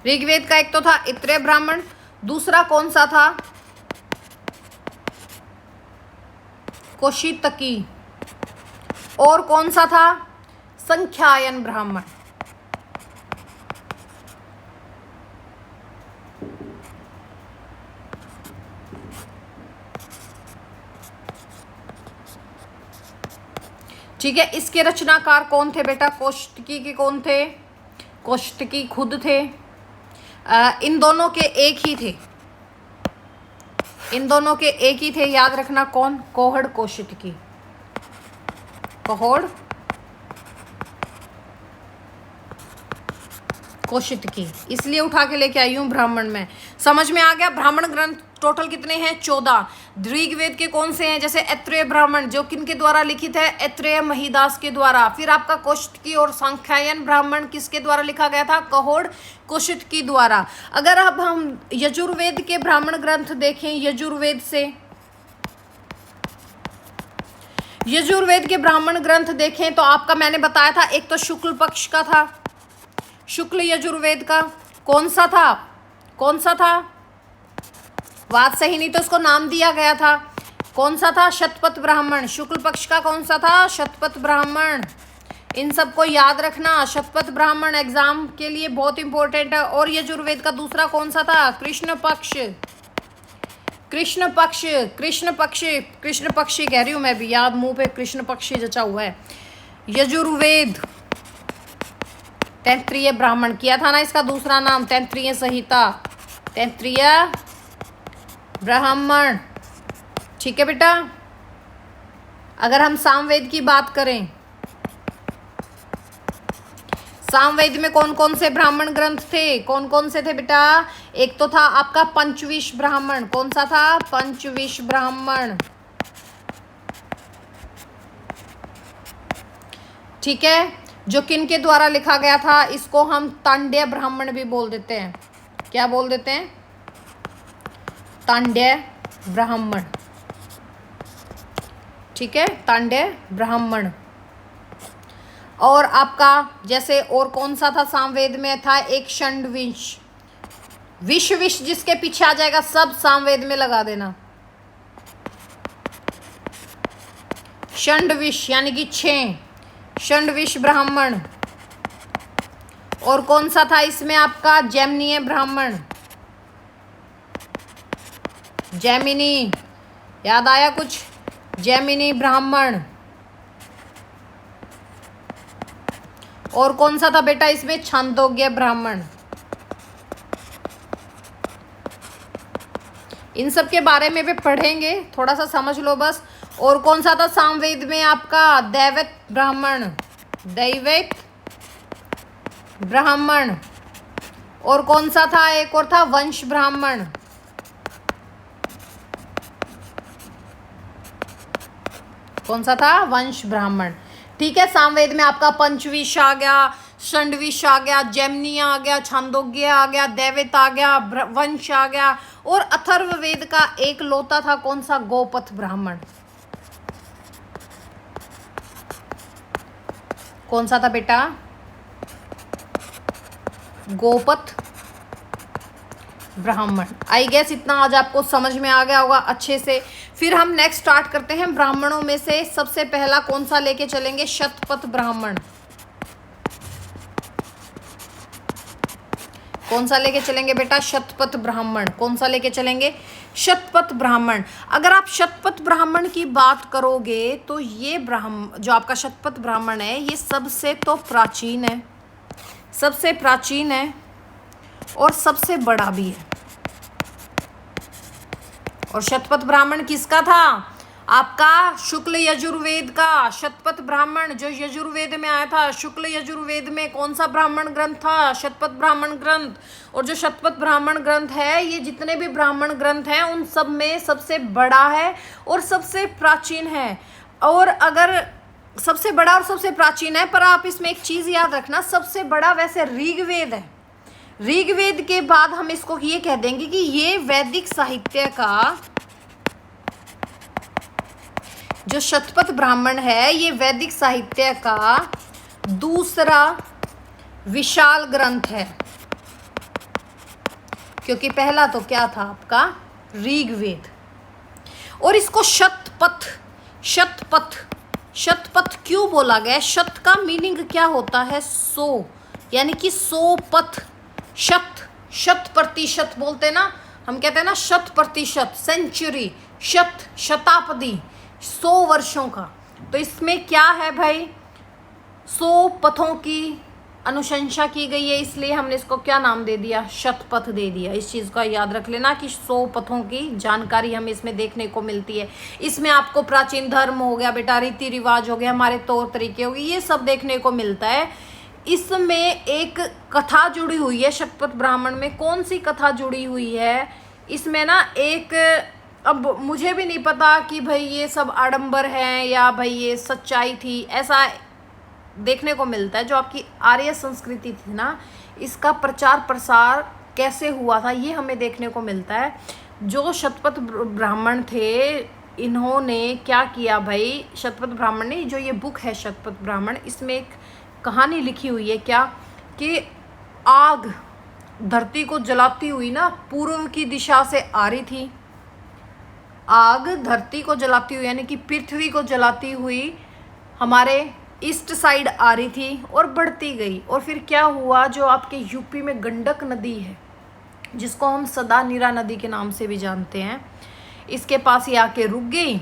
ऋग्वेद का एक तो था ऐत्रेय ब्राह्मण, दूसरा कौन सा था, कौशितकी, और कौन सा था, संख्यायन ब्राह्मण। ठीक है, इसके रचनाकार कौन थे बेटा, कौशितकी के कौन थे, कौशितकी खुद थे। इन दोनों के एक ही थे, इन दोनों के एक ही थे, याद रखना कौन, कौहड़ कौशितकी, कौहड़ कौशितकी। इसलिए उठा के लेके आई हूं ब्राह्मण में। समझ में आ गया, ब्राह्मण ग्रंथ टोटल कितने हैं, 14। ऋग्वेद के कौन से हैं, जैसे ऐत्रेय ब्राह्मण, जो किनके द्वारा लिखित है, ऐत्रेय महिदास के द्वारा। फिर आपका कौशितकी और सांख्यायन ब्राह्मण किसके द्वारा लिखा गया था, कौहड़ कौशितकी द्वारा। अगर अब हम यजुर्वेद के ब्राह्मण ग्रंथ देखें, यजुर्वेद के ब्राह्मण ग्रंथ देखें तो आपका मैंने बताया था, एक तो शुक्ल पक्ष का था, शुक्ल यजुर्वेद का कौन सा था, कौन सा था, बात सही नहीं तो उसको नाम दिया गया था, कौन सा था, शतपथ ब्राह्मण। शुक्ल पक्ष का कौन सा था, शतपथ ब्राह्मण। इन सबको याद रखना, शतपथ ब्राह्मण एग्जाम के लिए बहुत इंपॉर्टेंट है। और यजुर्वेद का दूसरा कौन सा था, कृष्ण पक्ष, कृष्ण पक्ष, कृष्ण पक्ष, कृष्ण पक्षी कह रही हूं मैं भी, याद मुंह पे कृष्ण पक्षी जचा हुआ है। यजुर्वेद तैत्रीय ब्राह्मण किया था ना, इसका दूसरा नाम तैत्रीय संहिता, तैत्रीय ब्राह्मण। ठीक है बेटा। अगर हम सामवेद की बात करें, सामवेद में कौन कौन से ब्राह्मण ग्रंथ थे, कौन कौन से थे बेटा, एक तो था आपका पंचविश ब्राह्मण। कौन सा था, पंचविश ब्राह्मण। ठीक है, जो किन के द्वारा लिखा गया था, इसको हम तांड्य ब्राह्मण भी बोल देते हैं। क्या बोल देते हैं, तांड्य ब्राह्मण। ठीक है, तांड्य ब्राह्मण। और आपका जैसे और कौन सा था, सामवेद में था एक षंडविश, विष जिसके पीछे आ जाएगा सब सामवेद में लगा देना। षंडविश यानी कि 6 षंडविश ब्राह्मण। और कौन सा था इसमें आपका, जैमिनीय ब्राह्मण, जैमिनी। याद आया कुछ, जैमिनी ब्राह्मण। और कौन सा था बेटा इसमें? छांदोग्य ब्राह्मण। इन सब के बारे में भी पढ़ेंगे, थोड़ा सा समझ लो बस। और कौन सा था सामवेद में आपका? दैवत ब्राह्मण, दैवत ब्राह्मण। और कौन सा था? एक और था वंश ब्राह्मण। कौन सा था? वंश ब्राह्मण। ठीक है, सामवेद में आपका पंचविश आ गया, षंडविश आ गया, जैमिनी आ गया, छांदोग्य आ गया, दैवत आ गया, वंश आ गया। और अथर्ववेद का एक लोता था, कौन सा? गोपथ ब्राह्मण। कौन सा था बेटा? गोपथ ब्राह्मण। आई गेस इतना आज आपको समझ में आ गया होगा अच्छे से। फिर हम नेक्स्ट स्टार्ट करते हैं ब्राह्मणों में से। सबसे पहला कौन सा लेके चलेंगे? शतपथ ब्राह्मण। कौन सा लेके चलेंगे बेटा? शतपथ ब्राह्मण। कौन सा लेके चलेंगे? शतपथ ब्राह्मण। अगर आप शतपथ ब्राह्मण की बात करोगे तो ये जो आपका शतपथ ब्राह्मण है, ये सबसे तो प्राचीन है, सबसे प्राचीन है और सबसे बड़ा भी है। और शतपथ ब्राह्मण किसका था? आपका शुक्ल यजुर्वेद का शतपथ ब्राह्मण, जो यजुर्वेद में आया था। शुक्ल यजुर्वेद में कौन सा ब्राह्मण ग्रंथ था? शतपथ ब्राह्मण ग्रंथ। और जो शतपथ ब्राह्मण ग्रंथ है, ये जितने भी ब्राह्मण ग्रंथ हैं उन सब में सबसे बड़ा है और सबसे प्राचीन है। और अगर सबसे बड़ा और सबसे प्राचीन है, पर आप इसमें एक चीज याद रखना, सबसे बड़ा वैसे ऋग्वेद है। ऋग्वेद के बाद हम इसको ये कह देंगे कि ये वैदिक साहित्य का जो शतपथ ब्राह्मण है, ये वैदिक साहित्य का दूसरा विशाल ग्रंथ है। क्योंकि पहला तो क्या था आपका? ऋग्वेद। और इसको शतपथ, शतपथ, शतपथ क्यों बोला गया? शत का मीनिंग क्या होता है? 100, यानी कि 100 पथ। शत, 100% बोलते ना, हम कहते हैं ना 100%, सेंचुरी, शत, शताब्दी, 100 वर्षों का। तो इसमें क्या है भाई? 100 पथों की अनुशंसा की गई है, इसलिए हमने इसको क्या नाम दे दिया? शतपथ दे दिया। इस चीज़ का याद रख लेना कि 100 पथों की जानकारी हमें इसमें देखने को मिलती है। इसमें आपको प्राचीन धर्म हो गया बेटा, रीति रिवाज हो गया, हमारे तौर तरीके हो गए, ये सब देखने को मिलता है। इसमें एक कथा जुड़ी हुई है शतपथ ब्राह्मण में। कौन सी कथा जुड़ी हुई है इसमें ना? एक, अब मुझे भी नहीं पता कि भाई ये सब आडंबर है या भाई ये सच्चाई थी, ऐसा देखने को मिलता है। जो आपकी आर्य संस्कृति थी ना, इसका प्रचार प्रसार कैसे हुआ था, ये हमें देखने को मिलता है। जो शतपथ ब्राह्मण थे, इन्होंने क्या किया भाई? शतपथ ब्राह्मण ने, जो ये बुक है शतपथ ब्राह्मण, इसमें एक कहानी लिखी हुई है क्या? कि आग धरती को जलाती हुई ना पूर्व की दिशा से आ रही थी। आग धरती को जलाती हुई, यानी कि पृथ्वी को जलाती हुई हमारे ईस्ट साइड आ रही थी और बढ़ती गई। और फिर क्या हुआ? जो आपके यूपी में गंडक नदी है, जिसको हम सदा नीरा नदी के नाम से भी जानते हैं, इसके पास ये आके रुक गई।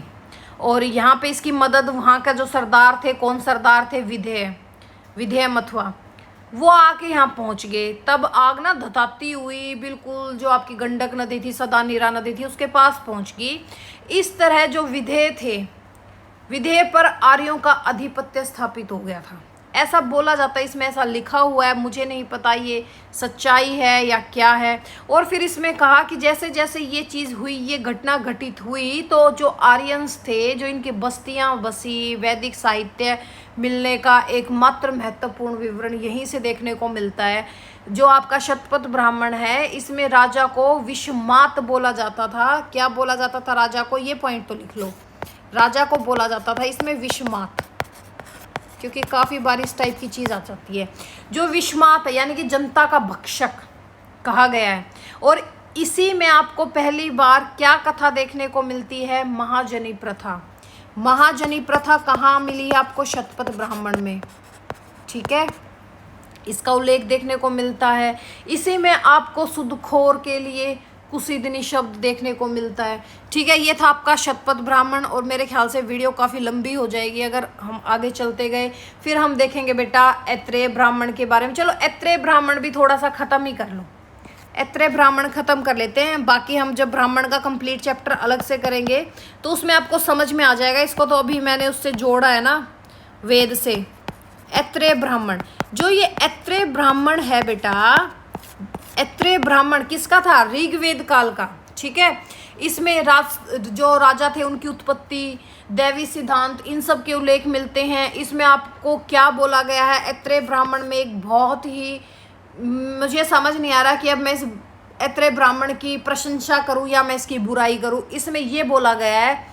और यहाँ पे इसकी मदद वहाँ का जो सरदार थे, कौन सरदार थे? विधेय मथुआ, वो आके यहाँ पहुँच गए। तब आग ना धताती हुई बिल्कुल जो आपकी गंडक नदी थी, सदा नीरा नदी थी, उसके पास पहुँच गई। इस तरह जो विधेय थे, विधेय पर आर्यों का आधिपत्य स्थापित हो गया था, ऐसा बोला जाता है। इसमें ऐसा लिखा हुआ है, मुझे नहीं पता ये सच्चाई है या क्या है। और फिर इसमें कहा कि जैसे जैसे ये चीज़ हुई, ये घटना घटित हुई, तो जो आर्यंस थे, जो इनकी बस्तियां बसी, वैदिक साहित्य मिलने का एकमात्र महत्वपूर्ण विवरण यहीं से देखने को मिलता है। जो आपका शतपथ ब्राह्मण है, इसमें राजा को विषमात बोला जाता था। क्या बोला जाता था राजा को? ये पॉइंट तो लिख लो। राजा को बोला जाता था इसमें विषमात, क्योंकि काफ़ी बार इस टाइप की चीज़ आ जाती है। जो विषमात है, यानी कि जनता का भक्षक कहा गया है। और इसी में आपको पहली बार क्या कथा देखने को मिलती है? महाजनी प्रथा। महाजनी प्रथा कहाँ मिली है आपको? शतपथ ब्राह्मण में। ठीक है, इसका उल्लेख देखने को मिलता है। इसी में आपको सुदखोर के लिए कुसीदिनी शब्द देखने को मिलता है। ठीक है, ये था आपका शतपथ ब्राह्मण, और मेरे ख्याल से वीडियो काफ़ी लंबी हो जाएगी अगर हम आगे चलते गए। फिर हम देखेंगे बेटा ऐत्रेय ब्राह्मण के बारे में। चलो ऐत्रेय ब्राह्मण भी थोड़ा सा ख़त्म ही कर लो, ऐत्रेय ब्राह्मण ख़त्म कर लेते हैं। बाकी हम जब ब्राह्मण का कंप्लीट चैप्टर अलग से करेंगे तो उसमें आपको समझ में आ जाएगा। इसको तो अभी मैंने उससे जोड़ा है ना, वेद से। ऐत्रेय ब्राह्मण, जो ये ऐत्रेय ब्राह्मण है बेटा, ऐत्रेय ब्राह्मण किसका था? ऋग्वेद काल का। ठीक है, इसमें जो राजा थे उनकी उत्पत्ति, दैवी सिद्धांत, इन सब के उल्लेख मिलते हैं। इसमें आपको क्या बोला गया है ऐत्रेय ब्राह्मण में, एक बहुत ही, मुझे समझ नहीं आ रहा कि अब मैं इस ऐत्रेय ब्राह्मण की प्रशंसा करूं या मैं इसकी बुराई करूं। इसमें यह बोला गया है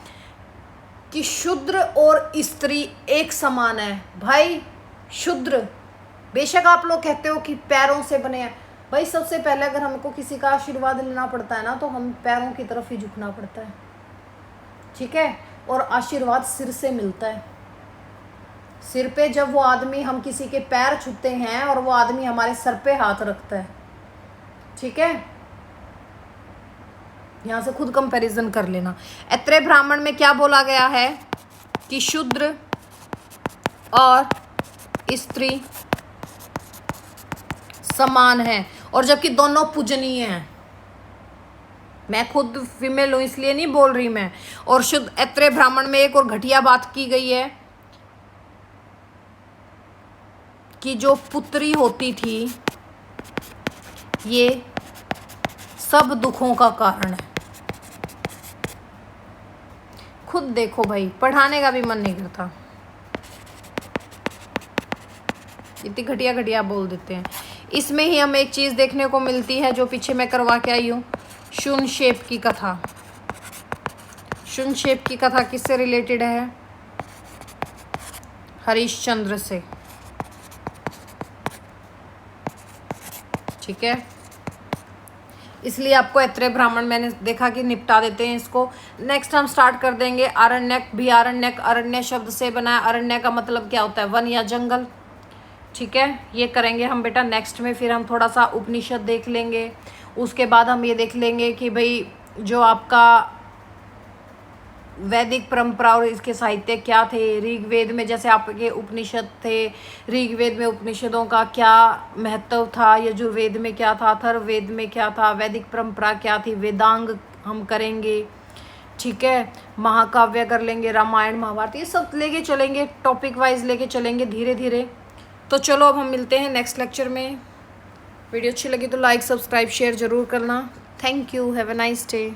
कि शूद्र और स्त्री एक समान है। भाई शूद्र, बेशक आप लोग कहते हो कि पैरों से बने हैं, भाई सबसे पहले अगर हमको किसी का आशीर्वाद लेना पड़ता है ना तो हम पैरों की तरफ ही झुकना पड़ता है। ठीक है, और आशीर्वाद सिर से मिलता है। सिर पे जब वो आदमी, हम किसी के पैर छूते हैं और वो आदमी हमारे सर पे हाथ रखता है। ठीक है, यहां से खुद कंपैरिजन कर लेना। ऐत्रेय ब्राह्मण में क्या बोला गया है कि शूद्र और स्त्री समान है, और जबकि दोनों पूजनीय हैं। मैं खुद फीमेल हूं इसलिए नहीं बोल रही मैं। और शुद्ध ऐत्रेय ब्राह्मण में एक और घटिया बात की गई है कि जो पुत्री होती थी ये सब दुखों का कारण है। खुद देखो भाई, पढ़ाने का भी मन नहीं करता, इतनी घटिया घटिया बोल देते हैं। इसमें ही हमें एक चीज़ देखने को मिलती है जो पीछे मैं करवा के आई हूँ, शून्यशेप की कथा। शून्यशेप की कथा किससे रिलेटेड है? हरिश्चंद्र से। ठीक है, इसलिए आपको ऐत्रेय ब्राह्मण मैंने देखा कि निपटा देते हैं इसको। नेक्स्ट हम स्टार्ट कर देंगे आरण्यक भी। आरण्यक अरण्य शब्द से बना है। अरण्य का मतलब क्या होता है? वन या जंगल। ठीक है, ये करेंगे हम बेटा नेक्स्ट में। फिर हम थोड़ा सा उपनिषद देख लेंगे, उसके बाद हम ये देख लेंगे कि भाई जो आपका वैदिक परंपरा और इसके साहित्य क्या थे। ऋग्वेद में जैसे आपके उपनिषद थे, ऋग्वेद में उपनिषदों का क्या महत्व था, यजुर्वेद में क्या था, अथर्ववेद में क्या था, वैदिक परंपरा क्या थी, वेदांग हम करेंगे। ठीक है, महाकाव्य कर लेंगे, रामायण महाभारत, ये सब लेके चलेंगे, टॉपिक वाइज लेके चलेंगे धीरे धीरे। तो चलो अब हम मिलते हैं नेक्स्ट लेक्चर में। वीडियो अच्छी लगी तो लाइक सब्सक्राइब शेयर ज़रूर करना। Thank you, have a nice day.